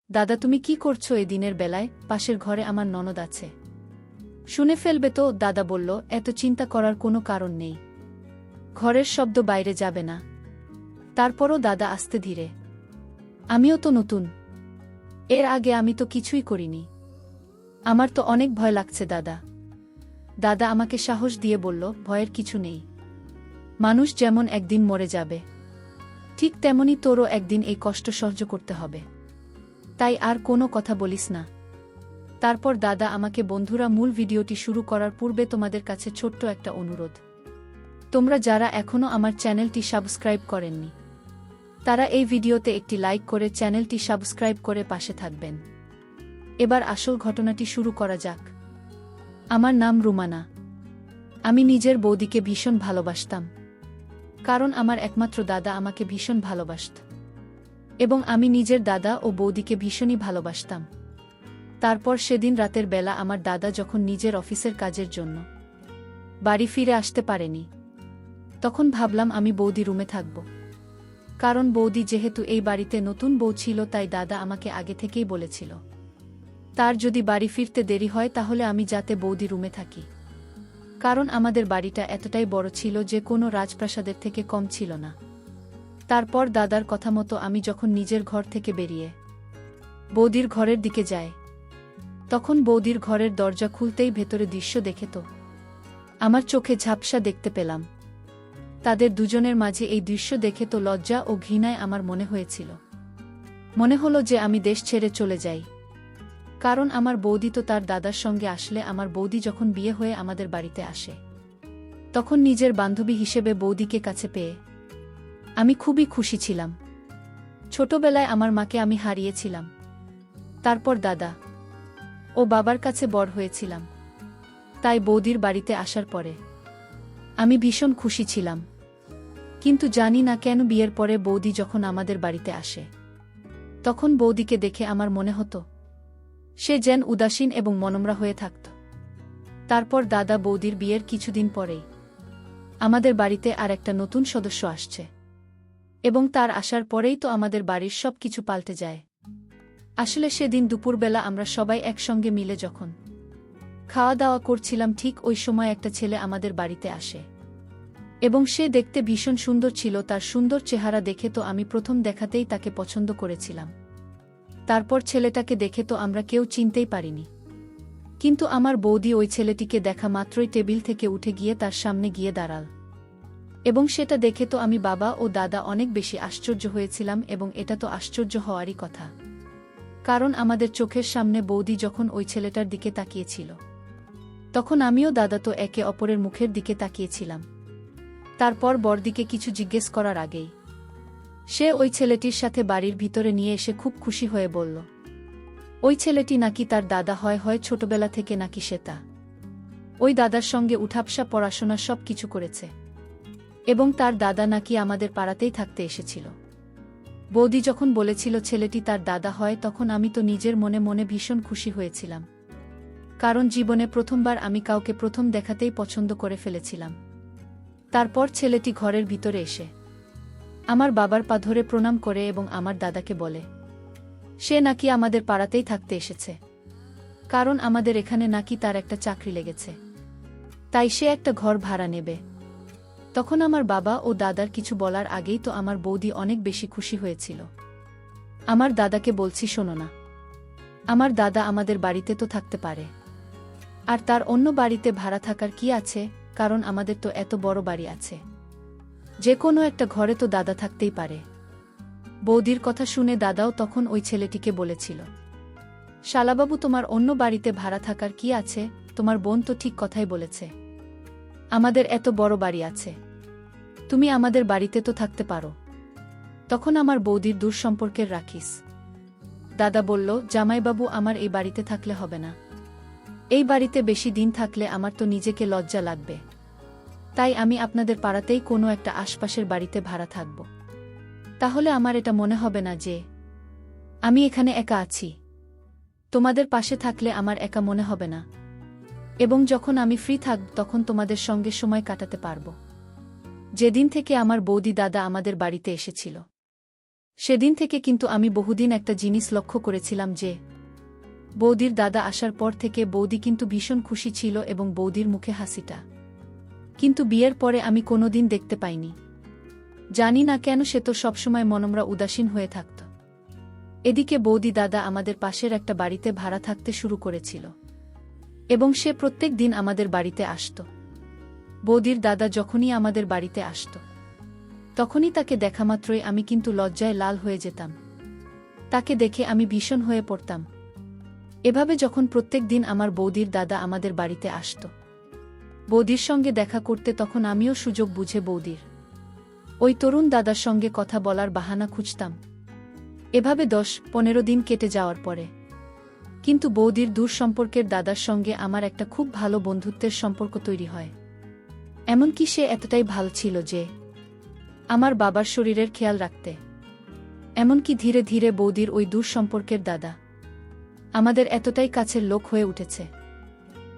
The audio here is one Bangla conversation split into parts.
দাদা তুমি কি করছো এই দিনের বেলায়? পাশের ঘরে আমার ননদ আছে, শুনে ফেলবে তো। দাদা বলল, এত চিন্তা করার কোনো কারণ নেই, ঘরের শব্দ বাইরে যাবে না। তারপরও দাদা আস্তে ধীরে, আমিও তো নতুন, এর আগে আমি তো কিছুই করিনি, আমার তো অনেক ভয় লাগছে দাদা। দাদা আমাকে সাহস দিয়ে বলল, ভয়ের কিছু নেই, মানুষ যেমন একদিন মরে যাবে, ঠিক তেমনি তোরও একদিন এই কষ্ট সহ্য করতে হবে, তাই আর কোনো কথা বলিস না। তারপর দাদা আমাকে, বন্ধুরা মূল ভিডিওটি শুরু করার পূর্বে তোমাদের কাছে ছোট্ট একটা অনুরোধ, তোমরা যারা এখনও আমার চ্যানেলটি সাবস্ক্রাইব করেননি তারা এই ভিডিওতে একটি লাইক করে চ্যানেলটি সাবস্ক্রাইব করে পাশে থাকবেন। এবার আসল ঘটনাটি শুরু করা যাক। আমার নাম রুমানা। আমি নিজের বৌদিকে ভীষণ ভালোবাসতাম, কারণ আমার একমাত্র দাদা আমাকে ভীষণ ভালোবাসত, এবং আমি নিজের দাদা ও বৌদিকে ভীষণই ভালোবাসতাম। তারপর সেদিন রাতের বেলা আমার দাদা যখন নিজের অফিসের কাজের জন্য বাড়ি ফিরে আসতে পারেনি, তখন ভাবলাম আমি বৌদি রুমে থাকব, কারণ বৌদি যেহেতু এই বাড়িতে নতুন বউ ছিল, তাই দাদা আমাকে আগে থেকেই বলেছিল তার যদি বাড়ি ফিরতে দেরি হয় তাহলে আমি যাতে বৌদি রুমে থাকি, কারণ আমাদের বাড়িটা এতটাই বড় ছিল যে কোনো রাজপ্রাসাদের থেকে কম ছিল না। তারপর দাদার কথা মতো আমি যখন নিজের ঘর থেকে বেরিয়ে বৌদির ঘরের দিকে যাই, তখন বৌদির ঘরের দরজা খুলতেই ভেতরে দৃশ্য দেখে তো আমার চোখে ঝাপসা দেখতে পেলাম। তাদের দুজনের মাঝে এই দৃশ্য দেখে তো লজ্জা ও ঘৃণায় আমার মনে হয়েছিল, মনে হলো যে আমি দেশ ছেড়ে চলে যাই, কারণ আমার বৌদি তো তার দাদার সঙ্গে আসলে আমার বৌদি যখন বিয়ে হয়ে আমাদের বাড়িতে আসে, তখন নিজের বান্ধবী হিসেবে বৌদিকে কাছে পেয়ে আমি খুবই খুশি ছিলাম। ছোটবেলায় আমার মাকে আমি হারিয়েছিলাম, তারপর দাদা ও বাবার কাছে বড় হয়েছিলাম, তাই বৌদির বাড়িতে আসার পরে আমি ভীষণ খুশি ছিলাম। কিন্তু জানি না কেন বিয়ের পরে বৌদি যখন আমাদের বাড়িতে আসে, তখন বৌদিকে দেখে আমার মনে হতো সে যেন উদাসীন এবং মনমরা হয়ে থাকত। তারপর দাদা বৌদির বিয়ের কিছুদিন পরেই আমাদের বাড়িতে আর একটা নতুন সদস্য আসছে, এবং তার আসার পরেই তো আমাদের বাড়ির সব কিছু পাল্টে যায়। আসলে সেদিন দুপুরবেলা আমরা সবাই একসঙ্গে মিলে যখন খাওয়া দাওয়া করছিলাম, ঠিক ওই সময় একটা ছেলে আমাদের বাড়িতে আসে, এবং সে দেখতে ভীষণ সুন্দর ছিল। তার সুন্দর চেহারা দেখে তো আমি প্রথম দেখাতেই তাকে পছন্দ করেছিলাম। তারপর ছেলেটাকে দেখে তো আমরা কেউ চিনতেই পারিনি, কিন্তু আমার বৌদি ওই ছেলেটিকে দেখা মাত্রই টেবিল থেকে উঠে গিয়ে তার সামনে গিয়ে দাঁড়াল, এবং সেটা দেখে তো আমি, বাবা ও দাদা অনেক বেশি আশ্চর্য হয়েছিলাম। এবং এটা তো আশ্চর্য হওয়ারই কথা, কারণ আমাদের চোখের সামনে বৌদি যখন ওই ছেলেটার দিকে তাকিয়েছিল, তখন আমিও দাদা তো একে অপরের মুখের দিকে তাকিয়েছিলাম। তারপর বড়দিকে কিছু জিজ্ঞেস করার আগেই সে ওই ছেলেটির সাথে বাড়ির ভিতরে নিয়ে এসে খুব খুশি হয়ে বলল ওই ছেলেটি নাকি তার দাদা হয় ছোটবেলা থেকে নাকি সে ওই দাদার সঙ্গে উঠাবসা পড়াশোনা সব কিছু করেছে, এবং তার দাদা নাকি আমাদের পাড়াতেই থাকতে এসেছিল। বৌদি যখন বলেছিল ছেলেটি তার দাদা হয়, তখন আমি তো নিজের মনে মনে ভীষণ খুশি হয়েছিলাম, কারণ জীবনে প্রথমবার আমি কাউকে প্রথম দেখাতেই পছন্দ করে ফেলেছিলাম। তারপর ছেলেটি ঘরের ভিতরে এসে আমার বাবার পা ধরে প্রণাম করে এবং আমার দাদাকে বলে সে নাকি আমাদের পাড়াতেই থাকতে এসেছে, কারণ আমাদের এখানে নাকি তার একটা চাকরি লেগেছে, তাই সে একটা ঘর ভাড়া নেবে। তখন আমার বাবা ও দাদার কিছু বলার আগেই তো আমার বৌদি অনেক বেশি খুশি হয়েছিল। আমার দাদাকে বলছি, শোনো না, আমার দাদা আমাদের বাড়িতে তো থাকতে পারে, আর তার অন্য বাড়িতে ভাড়া থাকার কি আছে, কারণ আমাদের তো এত বড় বাড়ি আছে, যে কোনো একটা ঘরে তো দাদা থাকতেই পারে। বৌদির কথা শুনে দাদাও তখন ওই ছেলেটিকে বলেছিল, শালাবাবু, তোমার অন্য বাড়িতে ভাড়া থাকার কি আছে, তোমার বোন তো ঠিক কথাই বলেছে, আমাদের এত বড় বাড়ি আছে, তুমি আমাদের বাড়িতে তো থাকতে পারো। তখন আমার বৌদির দূর সম্পর্কের রাখিস দাদা বলল, জামাইবাবু, আমার এই বাড়িতে থাকলে হবে না, এই বাড়িতে বেশি দিন থাকলে আমার তো নিজেকে লজ্জা লাগবে, তাই আমি আপনাদের পাড়াতেই কোনো একটা আশপাশের বাড়িতে ভাড়া থাকব, তাহলে আমার এটা মনে হবে না যে আমি এখানে একা আছি, তোমাদের পাশে থাকলে আমার একা মনে হবে না, এবং যখন আমি ফ্রি থাকব তখন তোমাদের সঙ্গে সময় কাটাতে পারব। যেদিন থেকে আমার বৌদি দাদা আমাদের বাড়িতে এসেছিল, সেদিন থেকে কিন্তু আমি বহুদিন একটা জিনিস লক্ষ্য করেছিলাম যে বৌদির দাদা আসার পর থেকে বৌদি কিন্তু ভীষণ খুশি ছিল এবং বৌদির মুখে হাসিটা কিন্তু বিয়ের পরে আমি কোনোদিন দেখতে পাইনি। জানি না কেন, সে তো সবসময় মনমরা উদাসীন হয়ে থাকত। এদিকে বৌদি দাদা আমাদের পাশের একটা বাড়িতে ভাড়া থাকতে শুরু করেছিল এবং সে প্রত্যেক দিন আমাদের বাড়িতে আসত। বৌদির দাদা যখনই আমাদের বাড়িতে আসত তখনই তাকে দেখামাত্রই আমি কিন্তু লজ্জায় লাল হয়ে যেতাম। তাকে দেখে আমি ভীষণ হয়ে পড়তাম। এভাবে যখন প্রত্যেক দিন আমার বৌদির দাদা আমাদের বাড়িতে আসত বৌদির সঙ্গে দেখা করতে, তখন আমিও সুযোগ বুঝে বৌদির ওই তরুণ দাদার সঙ্গে কথা বলার বাহানা খুঁজতাম। এভাবে 10-15 দিন কেটে যাওয়ার পরে কিন্তু বৌদির দূর সম্পর্কের দাদার সঙ্গে আমার একটা খুব ভালো বন্ধুত্বের সম্পর্ক তৈরি হয়। এমনকি সে এতটাই ভালো ছিল যে আমার বাবার শরীরের খেয়াল রাখতে। এমনকি ধীরে ধীরে বৌদির ওই দূর সম্পর্কের দাদা আমাদের এতটাই কাছের লোক হয়ে উঠেছে,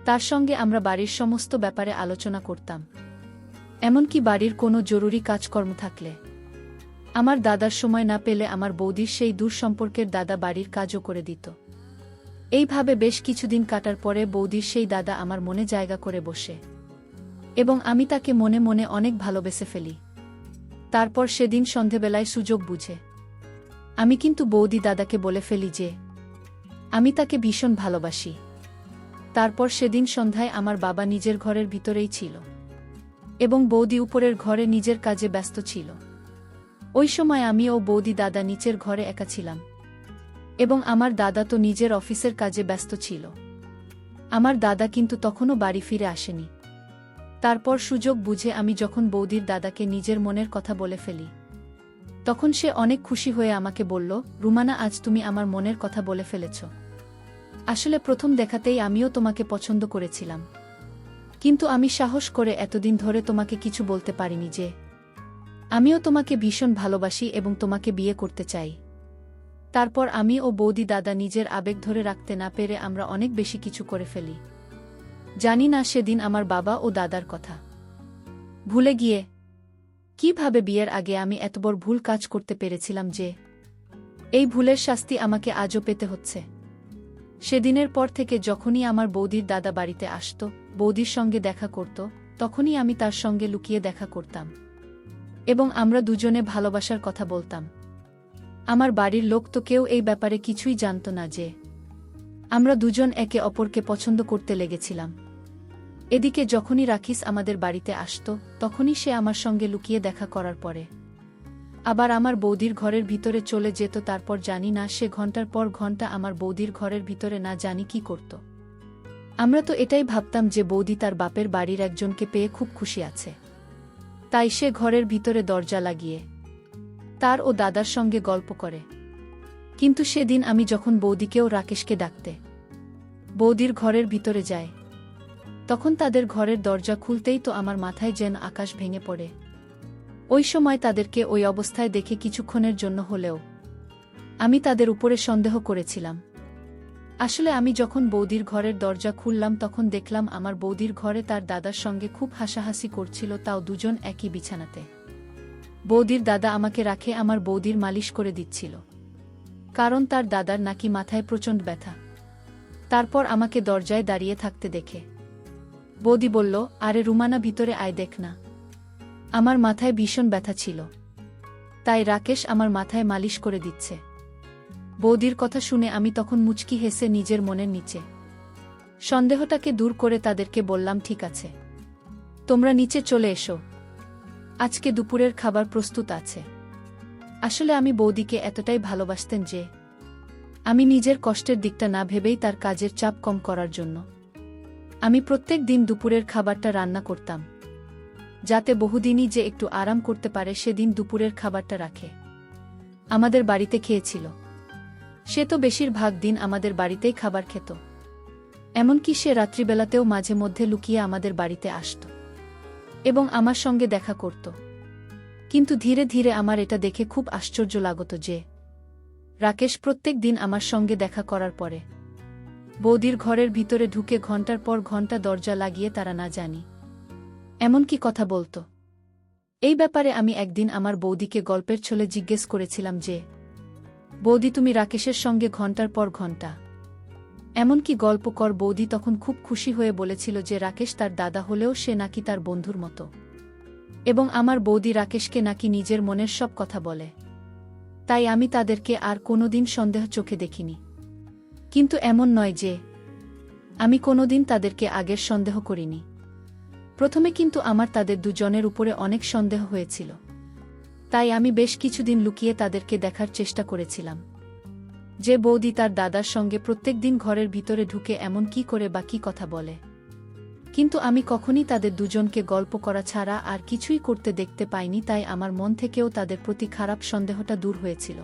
তার সঙ্গে আমরা বাড়ির সমস্ত ব্যাপারে আলোচনা করতাম। এমনকি বাড়ির কোনো জরুরি কাজকর্ম থাকলে আমার দাদার সময় না পেলে আমার বৌদির সেই দূর সম্পর্কের দাদা বাড়ির কাজও করে দিত। এইভাবে বেশ কিছুদিন কাটার পরে বৌদির সেই দাদা আমার মনে জায়গা করে বসে এবং আমি তাকে মনে মনে অনেক ভালোবেসে ফেলি। তারপর সেদিন সন্ধেবেলায় সুযোগ বুঝে আমি কিন্তু বৌদি দাদাকে বলে ফেলি যে আমি তাকে ভীষণ ভালোবাসি। তারপর সেদিন সন্ধ্যায় আমার বাবা নিজের ঘরের ভিতরেই ছিল এবং বৌদি উপরের ঘরে নিজের কাজে ব্যস্ত ছিল। ওই সময় আমি ও বৌদি দাদা নিচের ঘরে একা ছিলাম এবং আমার দাদা তো নিজের অফিসের কাজে ব্যস্ত ছিল। আমার দাদা কিন্তু তখনও বাড়ি ফিরে আসেনি। তারপর সুযোগ বুঝে আমি যখন বৌদির দাদাকে নিজের মনের কথা বলে ফেলি তখন সে অনেক খুশি হয়ে আমাকে বলল, রুমানা, আজ তুমি আমার মনের কথা বলে ফেলেছ। আসলে প্রথম দেখাতেই আমিও তোমাকে পছন্দ করেছিলাম, কিন্তু আমি সাহস করে এতদিন ধরে তোমাকে কিছু বলতে পারিনি যে আমিও তোমাকে ভীষণ ভালোবাসি এবং তোমাকে বিয়ে করতে চাই। তারপর আমি ও বৌদি দাদা নিজের আবেগ ধরে রাখতে না পেরে আমরা অনেক বেশি কিছু করে ফেলি। জানি না সেদিন আমার বাবা ও দাদার কথা ভুলে গিয়ে কিভাবে বিয়ের আগে আমি এত বড় ভুল কাজ করতে পেরেছিলাম যে এই ভুলের শাস্তি আমাকে আজও পেতে হচ্ছে। সেদিনের পর থেকে যখনই আমার বৌদির দাদা বাড়িতে আসত, বৌদির সঙ্গে দেখা করত, তখনই আমি তার সঙ্গে লুকিয়ে দেখা করতাম এবং আমরা দুজনে ভালোবাসার কথা বলতাম। আমার বাড়ির লোক তো কেউ এই ব্যাপারে কিছুই জানত না যে আমরা দুজন একে অপরকে পছন্দ করতে লেগেছিলাম। এদিকে যখনই রাকিস আমাদের বাড়িতে আসত তখনই সে আমার সঙ্গে লুকিয়ে দেখা করার পরে আবার আমার বৌদির ঘরের ভিতরে চলে যেত। তারপর জানি না সে ঘন্টার পর ঘন্টা আমার বৌদির ঘরের ভিতরে না জানি কি করত। আমরা তো এটাই ভাবতাম যে বৌদি তার বাপের বাড়ির একজনকে পেয়ে খুব খুশি আছে, তাই সে ঘরের ভিতরে দরজা লাগিয়ে তার ও দাদার সঙ্গে গল্প করে। কিন্তু সেদিন আমি যখন বৌদিকেও রাকেশকে ডাকতে বৌদির ঘরের ভিতরে যায় তখন তাদের ঘরের দরজা খুলতেই তো আমার মাথায় যেন আকাশ ভেঙে পড়ে। ওই সময় তাদেরকে ওই অবস্থায় দেখে কিছুক্ষণের জন্য হলেও আমি তাদের উপরে সন্দেহ করেছিলাম। আসলে আমি যখন বৌদির ঘরের দরজা খুললাম তখন দেখলাম আমার বৌদির ঘরে তার দাদার সঙ্গে খুব হাসাহাসি করছিল, তাও দুজন একই বিছানাতে। বৌদির দাদা আমাকে রাখে আমার বৌদির মালিশ করে দিচ্ছিল, কারণ তার দাদার নাকি মাথায় প্রচণ্ড ব্যথা। তারপর আমাকে দরজায় দাঁড়িয়ে থাকতে দেখে বৌদি বলল, আরে রুমানা, ভিতরে আয়, দেখ না, আমার মাথায় ভীষণ ব্যথা ছিল, তাই রাকেশ আমার মাথায় মালিশ করে দিচ্ছে। বৌদির কথা শুনে আমি তখন মুচকি হেসে নিজের মনের নিচে সন্দেহটাকে দূর করে তাদেরকে বললাম, ঠিক আছে, তোমরা নিচে চলে এসো, আজকে দুপুরের খাবার প্রস্তুত আছে। আসলে আমি বৌদিকে এতটাই ভালোবাসতেন যে আমি নিজের কষ্টের দিকটা না ভেবেই তার কাজের চাপ কম করার জন্য আমি প্রত্যেক দিন দুপুরের খাবারটা রান্না করতাম, যাতে বহুদিনই যে একটু আরাম করতে পারে। সেদিন দুপুরের খাবারটা রাখে আমাদের বাড়িতে খেয়েছিল। সে তো বেশিরভাগ দিন আমাদের বাড়িতেই খাবার খেত, এমনকি সে রাত্রিবেলাতেও মাঝে মধ্যে লুকিয়ে আমাদের বাড়িতে আসত এবং আমার সঙ্গে দেখা করত। কিন্তু ধীরে ধীরে আমার এটা দেখে খুব আশ্চর্য লাগত যে রাকেশ প্রত্যেক দিন আমার সঙ্গে দেখা করার পরে বৌদির ঘরের ভিতরে ঢুকে ঘন্টার পর ঘন্টা দরজা লাগিয়ে তারা না জানি এমনকি কথা বলত। এই ব্যাপারে আমি একদিন আমার বৌদিকে গল্পের ছলে জিজ্ঞেস করেছিলাম যে, বৌদি তুমি রাকেশের সঙ্গে ঘণ্টার পর ঘণ্টা এমনকি গল্প কর। বৌদি তখন খুব খুশি হয়ে বলেছিল যে রাকেশ তার দাদা হলেও সে নাকি তার বন্ধুর মতো, এবং আমার বৌদি রাকেশকে নাকি নিজের মনের সব কথা বলে। তাই আমি তাদেরকে আর কোনোদিন সন্দেহ চোখে দেখিনি। কিন্তু এমন নয় যে আমি কোনোদিন তাদেরকে আগের সন্দেহ করিনি। প্রথমে কিন্তু আমার তাদের দুজনের উপরে অনেক সন্দেহ হয়েছিল। তাই আমি বেশ কিছুদিন লুকিয়ে তাদেরকে দেখার চেষ্টা করেছিলাম যে বৌদি তার দাদার সঙ্গে প্রত্যেকদিন ঘরের ভিতরে ঢুকে এমন কি করে বা কী কথা বলে। কিন্তু আমি কখনই তাদের দুজনকে গল্প করা ছাড়া আর কিছুই করতে দেখতে পাইনি। তাই আমার মন থেকেও তাদের প্রতি খারাপ সন্দেহটা দূর হয়েছিল,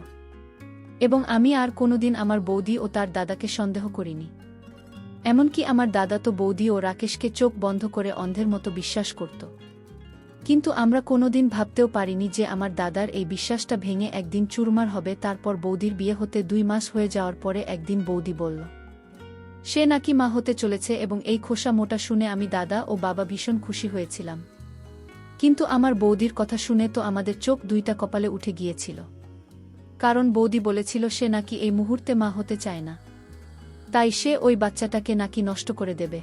এবং আমি আর কোনোদিন আমার বৌদি ও তার দাদাকে সন্দেহ করিনি। এমনকি আমার দাদা তো বৌদি ও রাকেশকে চোখ বন্ধ করে অন্ধের মতো বিশ্বাস করত। কিন্তু আমরা কোনোদিন ভাবতেও পারিনি যে আমার দাদার এই বিশ্বাসটা ভেঙে একদিন চুরমার হবে। তারপর বৌদির বিয়ে হতে 2 মাস হয়ে যাওয়ার পরে একদিন বৌদি বলল সে নাকি মা হতে চলেছে, এবং এই খোসা মোটা শুনে আমি দাদা ও বাবা ভীষণ খুশি হয়েছিলাম। কিন্তু আমার বৌদির কথা শুনে তো আমাদের চোখ দুইটা কপালে উঠে গিয়েছিল, কারণ বৌদি বলেছিল সে নাকি এই মুহূর্তে মা হতে চায় না, তাই সে ওই বাচ্চাটাকে নাকি নষ্ট করে দেবে।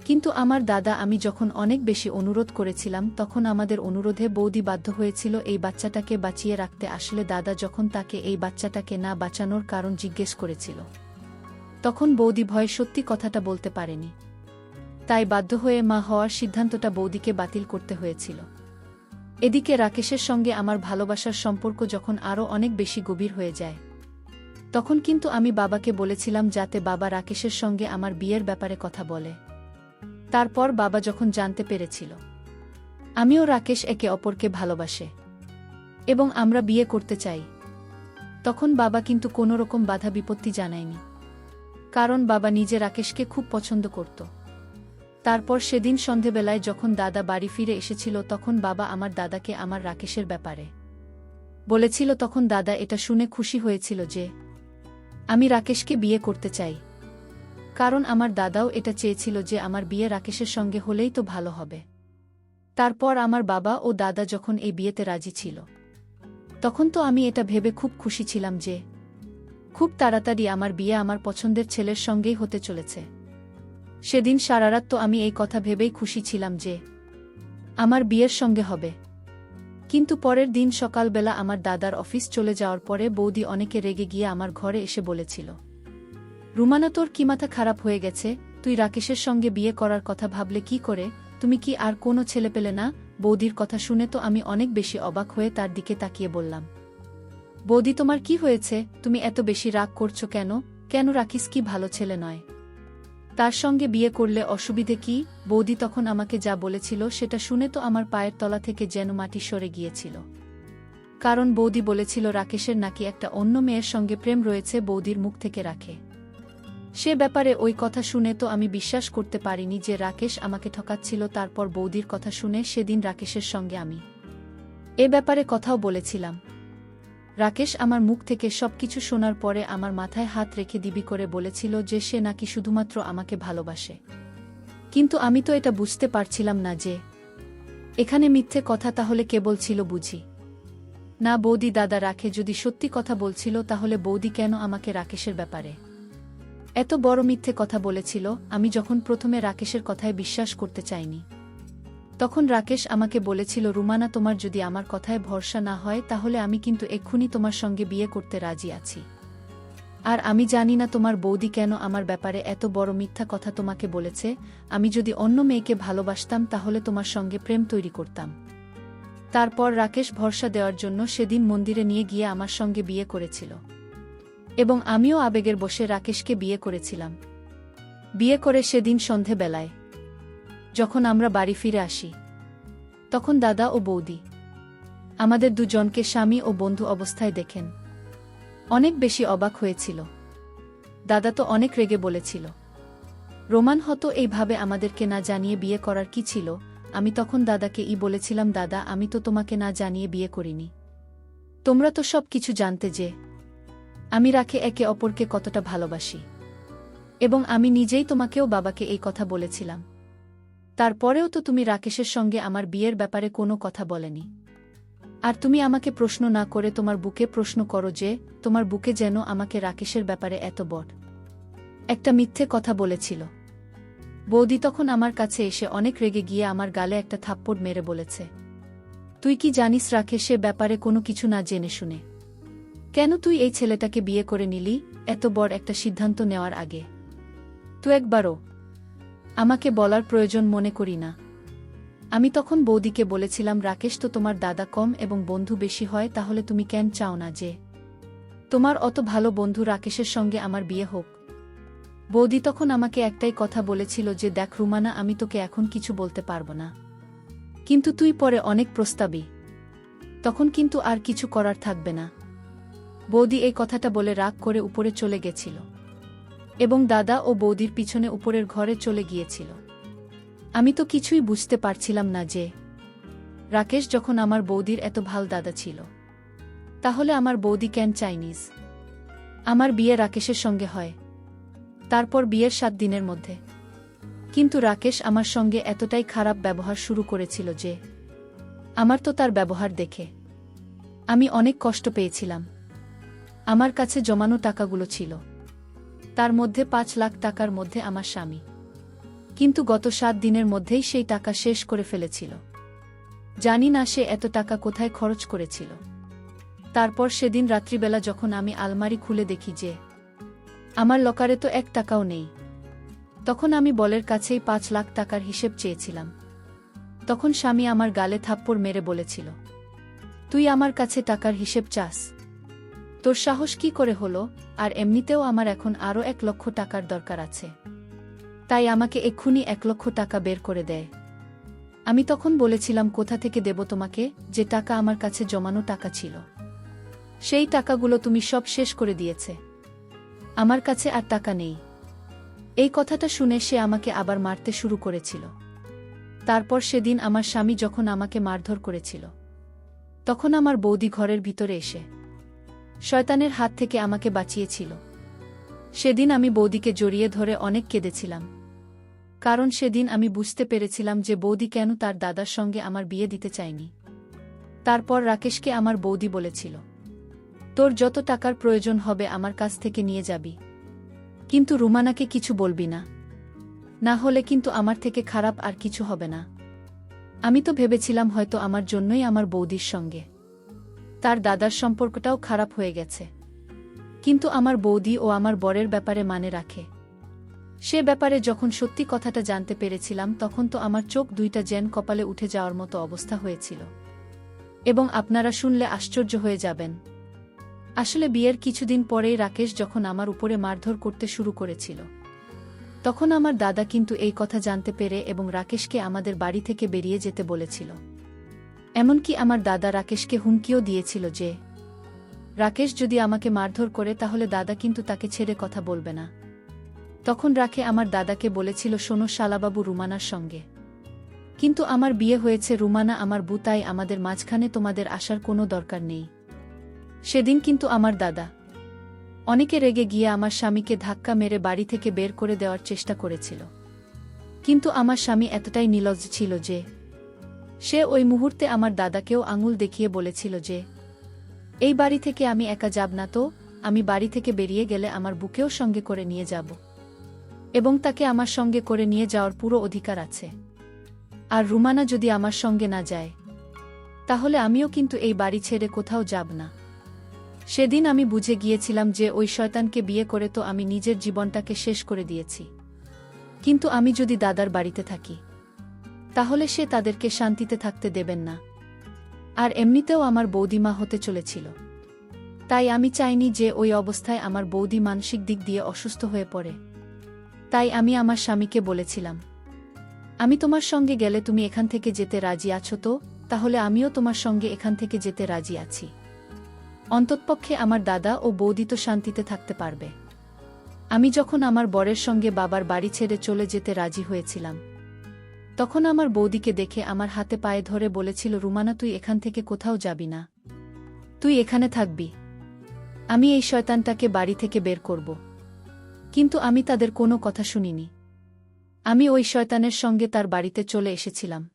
কিন্তু আমার দাদা আমি যখন অনেক বেশি অনুরোধ করেছিলাম তখন আমাদের অনুরোধে বৌদি বাধ্য হয়েছিল এই বাচ্চাটাকে বাঁচিয়ে রাখতে। আসলে দাদা যখন তাকে এই বাচ্চাটাকে না বাঁচানোর কারণ জিজ্ঞেস করেছিল তখন বৌদি ভয়ে সত্যি কথাটা বলতে পারেনি। তাই বাধ্য হয়ে মা হওয়ার সিদ্ধান্তটা বৌদিকে বাতিল করতে হয়েছিল। এদিকে রাকেশের সঙ্গে আমার ভালোবাসার সম্পর্ক যখন আরও অনেক বেশি গভীর হয়ে যায়, তখন কিন্তু আমি বাবাকে বলেছিলাম যাতে বাবা রাকেশের সঙ্গে আমার বিয়ের ব্যাপারে কথা বলে। তারপর বাবা যখন জানতে পেরেছিল আমিও রাকেশ একে অপরকে ভালোবাসে এবং আমরা বিয়ে করতে চাই, তখন বাবা কিন্তু কোনোরকম বাধা বিপত্তি জানায়নি, কারণ বাবা নিজে রাকেশকে খুব পছন্দ করত। তারপর সেদিন সন্ধেবেলায় যখন দাদা বাড়ি ফিরে এসেছিল তখন বাবা আমার দাদাকে আমার রাকেশের ব্যাপারে বলেছিল। তখন দাদা এটা শুনে খুশি হয়েছিল যে আমি রাকেশকে বিয়ে করতে চাই, কারণ আমার দাদাও এটা চেয়েছিল যে আমার বিয়ে রাকেশের সঙ্গে হলেই তো ভালো হবে। তারপর আমার বাবা ও দাদা যখন এই বিয়েতে রাজি ছিল তখন তো আমি এটা ভেবে খুব খুশি ছিলাম যে খুব তাড়াতাড়ি আমার বিয়ে আমার পছন্দের ছেলের সঙ্গেই হতে চলেছে। সেদিন সারারাত তো আমি এই কথা ভেবেই খুশি ছিলাম যে আমার বিয়ের সঙ্গে হবে। কিন্তু পরের দিন সকালবেলা আমার দাদার অফিস চলে যাওয়ার পরে বৌদি অনেকে রেগে গিয়ে আমার ঘরে এসে বলেছিল, রুমানা তোর কি মাথা খারাপ হয়ে গেছে? তুই রাকেশের সঙ্গে বিয়ে করার কথা ভাবলে কি করে? তুমি কি আর কোনো ছেলে পেলে না? বৌদির কথা শুনে তো আমি অনেক বেশি অবাক হয়ে তার দিকে তাকিয়ে বললাম, বৌদি তোমার কি হয়েছে? তুমি এত বেশি রাগ করছো কেন? কেন রাকেশ কি ভালো ছেলে নয়? তার সঙ্গে বিয়ে করলে অসুবিধে কি? বৌদি তখন আমাকে যা বলেছিল সেটা শুনে তো আমার পায়ের তলা থেকে যেন মাটি সরে গিয়েছিল। কারণ বৌদি বলেছিল রাকেশের নাকি একটা অন্য মেয়ের সঙ্গে প্রেম রয়েছে, বৌদির মুখ থেকে রাখে। সে ব্যাপারে ওই কথা শুনে তো আমি বিশ্বাস করতে পারিনি যে রাকেশ আমাকে ঠকাচ্ছিল। তারপর বৌদির কথা শুনে সেদিন রাকেশের সঙ্গে আমি এ ব্যাপারে কথাও বলেছিলাম। রাকেশ আমার মুখ থেকে সবকিছু শোনার পরে আমার মাথায় হাত রেখে দিবি করে বলেছিল যে সে নাকি শুধুমাত্র আমাকে ভালোবাসে। কিন্তু আমি তো এটা বুঝতে পারছিলাম না যে এখানে মিথ্যে কথা তাহলে কে বলছিল বুঝি না বৌদি দাদা রাখে যদি সত্যি কথা বলছিল তাহলে বৌদি কেন আমাকে রাকেশের ব্যাপারে এত বড় মিথ্যে কথা বলেছিল? আমি যখন প্রথমে রাকেশের কথায় বিশ্বাস করতে চাইনি তখন রাকেশ আমাকে বলেছিল, রুমানা তোমার যদি আমার কথায় ভরসা না হয় তাহলে আমি কিন্তু এক্ষুনি তোমার সঙ্গে বিয়ে করতে রাজি আছি। আর আমি জানি না তোমার বৌদি কেন আমার ব্যাপারে এত বড় মিথ্যা কথা তোমাকে বলেছে। আমি যদি অন্য মেয়েকে ভালোবাসতাম তাহলে তোমার সঙ্গে প্রেম তৈরি করতাম। তারপর রাকেশ ভরসা দেওয়ার জন্য সেদিন মন্দিরে নিয়ে গিয়ে আমার সঙ্গে বিয়ে করেছিল, এবং আমিও আবেগের বশে রাকেশকে বিয়ে করেছিলাম। বিয়ে করে সেদিন সন্ধেবেলায় যখন আমরা বাড়ি ফিরে আসি তখন দাদা ও বৌদি আমাদের দুজনকে স্বামী ও বন্ধু অবস্থায় দেখেন অনেক বেশি অবাক হয়েছিল। দাদা তো অনেক রেগে বলেছিল, রোমান হতো এইভাবে আমাদেরকে না জানিয়ে বিয়ে করার কি ছিল? আমি তখন দাদাকে বলেছিলাম, দাদা আমি তো তোমাকে না জানিয়ে বিয়ে করিনি, তোমরা তো সব কিছু জানতে যে আমি রাখে একে অপরকে কতটা ভালোবাসি, এবং আমি নিজেই তোমাকেও বাবাকে এই কথা বলেছিলাম। তারপরেও তো তুমি রাকেশের সঙ্গে আমার বিয়ের ব্যাপারে কোনো কথা বলেনি। আর তুমি আমাকে প্রশ্ন না করে তোমার বুকে প্রশ্ন করো যে তোমার বুকে যেন আমাকে রাকেশের ব্যাপারে এত বড় একটা মিথ্যে কথা বলেছিল। বৌদি তখন আমার কাছে এসে অনেক রেগে গিয়ে আমার গালে একটা থাপ্পড় মেরে বলেছে, তুই কি জানিস রাকেশের ব্যাপারে কোনো কিছু না জেনে শুনে কেন তুই এই ছেলেটাকে বিয়ে করে নিলি এত বড় একটা সিদ্ধান্ত নেওয়ার আগে? তুই একবারও আমাকে বলার প্রয়োজন মনে করি না। আমি তখন বৌদিকে বলেছিলাম, রাকেশ তো তোমার দাদা কম এবং বন্ধু বেশি হয়, তাহলে তুমি কেন চাও না যে তোমার অত ভালো বন্ধু রাকেশের সঙ্গে আমার বিয়ে হোক? বৌদি তখন আমাকে একটাই কথা বলেছিল যে দেখ রুমানা, আমি তোকে এখন কিছু বলতে পারবো না, কিন্তু তুই পরে অনেক প্রস্তাবী, তখন কিন্তু আর কিছু করার থাকবে না। বৌদি এই কথাটা বলে রাগ করে উপরে চলে গেছিল এবং দাদা ও বৌদির পিছনে উপরের ঘরে চলে গিয়েছিল। আমি তো কিছুই বুঝতে পারছিলাম না যে রাকেশ যখন আমার বৌদির এত ভাল দাদা ছিল, তাহলে আমার বৌদি কেন চাইনিজ আমার বিয়ে রাকেশের সঙ্গে হয়, তারপর বিয়ের 7 দিনের মধ্যে। কিন্তু রাকেশ আমার সঙ্গে এতটাই খারাপ ব্যবহার শুরু করেছিল যে আমার তো তার ব্যবহার দেখে আমি অনেক কষ্ট পেয়েছিলাম। আমার কাছে জমানো টাকাগুলো ছিল, তার মধ্যে 5 লাখ টাকার মধ্যে আমার স্বামী কিন্তু গত 7 দিনের মধ্যেই সেই টাকা শেষ করে ফেলেছিল। জানি না সে এত টাকা কোথায় খরচ করেছিল। তারপর সেদিন রাত্রিবেলা যখন আমি আলমারি খুলে দেখি যে আমার লকারে তো 1 টাকাও নেই, তখন আমি বলের কাছেই 5 লাখ টাকার হিসেব চেয়েছিলাম। তখন স্বামী আমার গালে থাপ্পড় মেরে বলেছিল, তুই আমার কাছে টাকার হিসেব চাস? তোর সাহস কি করে হলো? আর এমনিতেও আমার এখন আরও 1 লক্ষ টাকার দরকার আছে, তাই আমাকে এক্ষুনি 1 লক্ষ টাকা বের করে দেয়। আমি তখন বলেছিলাম, কোথা থেকে দেব তোমাকে? যে টাকা আমার কাছে জমানো টাকা ছিল, সেই টাকাগুলো তুমি সব শেষ করে দিয়েছে, আমার কাছে আর টাকা নেই। এই কথাটা শুনে সে আমাকে আবার মারতে শুরু করেছিল। তারপর সেদিন আমার স্বামী যখন আমাকে মারধর করেছিল, তখন আমার বৌদি ঘরের ভিতরে এসে শয়তানের হাত থেকে আমাকে বাঁচিয়েছিল। সেদিন আমি বৌদিকে জড়িয়ে ধরে অনেক কেঁদেছিলাম, কারণ সেদিন আমি বুঝতে পেরেছিলাম যে বৌদি কেন তার দাদার সঙ্গে আমার বিয়ে দিতে চায়নি। তারপর রাকেশকে আমার বৌদি বলেছিল, তোর যত টাকার প্রয়োজন হবে আমার কাছ থেকে নিয়ে যাবি, কিন্তু রুমানাকে কিছু বলবি না, না হলে কিন্তু আমার থেকে খারাপ আর কিছু হবে না। আমি তো ভেবেছিলাম হয়তো আমার জন্যই আমার বৌদির সঙ্গে তার দাদার সম্পর্কটাও খারাপ হয়ে গেছে, কিন্তু আমার বৌদি ও আমার বরের ব্যাপারে মানে রাখে। সে ব্যাপারে যখন সত্যি কথাটা জানতে পেরেছিলাম, তখন তো আমার চোখ দুইটা যেন কপালে উঠে যাওয়ার মতো অবস্থা হয়েছিল। এবং আপনারা শুনলে আশ্চর্য হয়ে যাবেন, আসলে বিয়ের কিছুদিন পরেই রাকেশ যখন আমার উপরে মারধর করতে শুরু করেছিল, তখন আমার দাদা কিন্তু এই কথা জানতে পেরে এবং রাকেশকে আমাদের বাড়ি থেকে বেরিয়ে যেতে বলেছিল। এমনকি আমার দাদা রাকেশকে হুমকিও দিয়েছিল যে রাকেশ যদি আমাকে মারধর করে তাহলে দাদা কিন্তু তাকে ছেড়ে কথা বলবে না। তখন রাখে আমার দাদাকে বলেছিল, শোনো শালাবাবু, রুমানার সঙ্গে কিন্তু আমার বিয়ে হয়েছে, রুমানা আমার বউ, তাই আমাদের মাঝখানে তোমাদের আসার কোনো দরকার নেই। সেদিন কিন্তু আমার দাদা অনেকে রেগে গিয়ে আমার স্বামীকে ধাক্কা মেরে বাড়ি থেকে বের করে দেওয়ার চেষ্টা করেছিল, কিন্তু আমার স্বামী এতটাই নির্লজ্জ ছিল যে সে ওই মুহূর্তে আমার দাদাকেও আঙুল দেখিয়ে বলেছিল যে এই বাড়ি থেকে আমি একা যাব না, তো আমি বাড়ি থেকে বেরিয়ে গেলে আমার বুকেও সঙ্গে করে নিয়ে যাব এবং তাকে আমার সঙ্গে করে নিয়ে যাওয়ার পুরো অধিকার আছে। আর রুমানা যদি আমার সঙ্গে না যায় তাহলে আমিও কিন্তু এই বাড়ি ছেড়ে কোথাও যাব না। সেদিন আমি বুঝে গিয়েছিলাম যে ওই শয়তানকে বিয়ে করে তো আমি নিজের জীবনটাকে শেষ করে দিয়েছি, কিন্তু আমি যদি দাদার বাড়িতে থাকি তাহলে সে তাদেরকে শান্তিতে থাকতে দেবেন না। আর এমনিতেও আমার বৌদিমা হতে চলেছিল, তাই আমি চাইনি যে ওই অবস্থায় আমার বৌদি মানসিক দিক দিয়ে অসুস্থ হয়ে পড়ে। তাই আমি আমার স্বামীকে বলেছিলাম, আমি তোমার সঙ্গে গেলে তুমি এখান থেকে যেতে রাজি আছো তো? তাহলে আমিও তোমার সঙ্গে এখান থেকে যেতে রাজি আছি, অন্ততপক্ষে আমার দাদা ও বৌদি তো শান্তিতে থাকতে পারবে। আমি যখন আমার বরের সঙ্গে বাবার বাড়ি ছেড়ে চলে যেতে রাজি হয়েছিলাম, তখন আমার বৌদিকে দেখে আমার হাতে পায়ে ধরে বলেছিল, রুমানা তুই এখান থেকে কোথাও যাবি না, তুই এখানে থাকবি, আমি এই শয়তানটাকে বাড়ি থেকে বের করব। কিন্তু আমি তাদের কোনো কথা শুনিনি। আমি ওই শয়তানের সঙ্গে তার বাড়িতে চলে এসেছিলাম।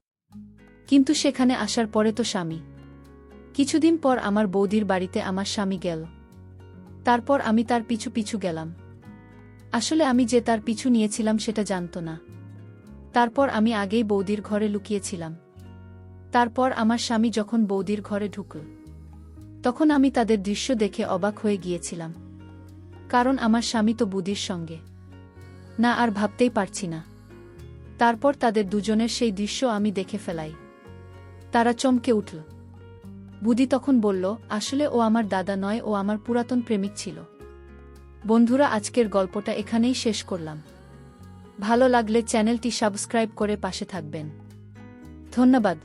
কিন্তু সেখানে আসার পরে তো স্বামী। কিছুদিন পর আমার বৌদির বাড়িতে আমার স্বামী গেল। তারপর আমি তার পিছু পিছু গেলাম। আসলে আমি যে তার পিছু নিয়েছিলাম সেটা জানত না। তারপর আমি আগেই বৌদির ঘরে লুকিয়েছিলাম। তারপর আমার স্বামী যখন বৌদির ঘরে ঢুকল, তখন আমি তাদের দৃশ্য দেখে অবাক হয়ে গিয়েছিলাম। কারণ আমার স্বামী তো বুদির সঙ্গে না, আর ভাবতেই পারছি না। তারপর তাদের দুজনের সেই দৃশ্য আমি দেখে ফেলাই। তারা চমকে উঠল। বুদি তখন বলল, আসলে ও আমার দাদা নয়, ও আমার পুরাতন প্রেমিক ছিল। বন্ধুরা, আজকের গল্পটা এখানেই শেষ করলাম। ভালো লাগলে চ্যানেলটি সাবস্ক্রাইব করে পাশে থাকবেন। ধন্যবাদ।